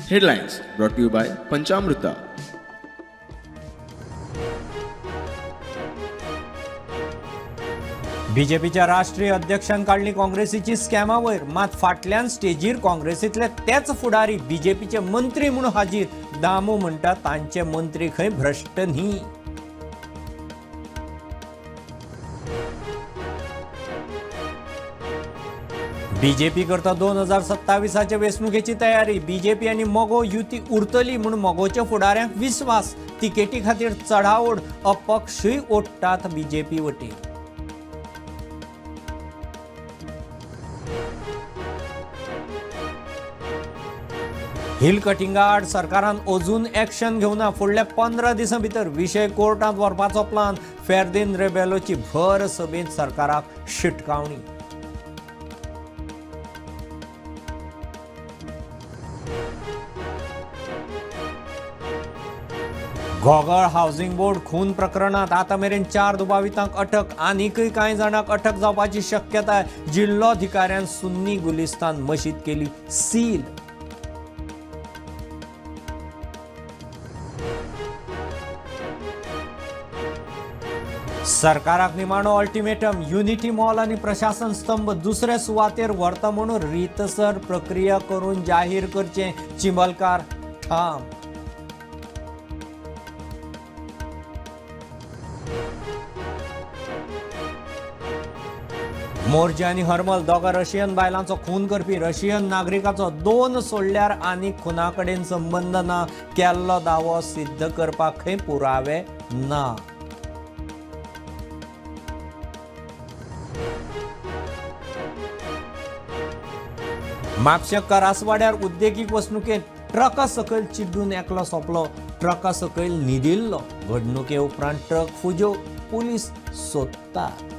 Headlines brought to you by Panchamrita. बीजेपीच्या राष्ट्रीय अध्यक्षान काढली काँग्रेसीची स्कॅमावर, मात फाटल्यान स्टेजीर काँग्रेसीतले तेच फुडारी बीजेपीचे मंत्री म्हणून हाजीर. दामू म्हणटा तांचे मंत्री खंय भ्रष्ट न्ही. बीजेपी करता 2027च्या वेंचणुकेची तयारी. बीजेपी आणि मोगो युती उरतली म्हणून मोगोच्या फुडाऱ्यांक विश्वास. तिकेटी खातीर चढाओड, अपक्षय ओडटात बीजेपी वटेन. हिल कटिंगा आड सरकारान अजून ॲक्शन घेवना. फुडल्या 15 दिसां भितर विशय कोर्टांत व्हरपाचो प्लान. फेर्देन रेबेलोची भर सभेत सरकाराक शिटकावणी. घोगळ हाऊसिंग बोर्ड खून प्रकरणात आता मेरेन 4 दुबावितांक अटक. आनीकय कांय जाणांक अटक जावपाची शक्यताय. जिल्लोधिकाऱ्यान सुन्नी गुलिस्तान मशीद केली सील. सरकाराक निमाणो अल्टिमेटम. युनिटी मॉल आणि प्रशासन स्तंभ दुसरे सुवातेर व्हरता म्हणून रितसर प्रक्रिया करून जाहीर करचे. चिंबलकार ठाम. मोर्जे आणि हरमल दोगा रशियन बायलांचो खून करपी. रशियन नागरिकाचो 2 सोडल्यार आनीक खुना कडेन संबंध ना. केल्लो दावो सिद्ध करपाक खंय पुरावे ना. म्हापशें करासवाड्यार उद्देगीक वसणुकेत ट्रका सकयल चिड्डून एकलो सोंपलो. ट्रका सकयल न्हिदिल्लो. घडणुके उपरांत ट्रक फुजो. पुलीस सोदतात.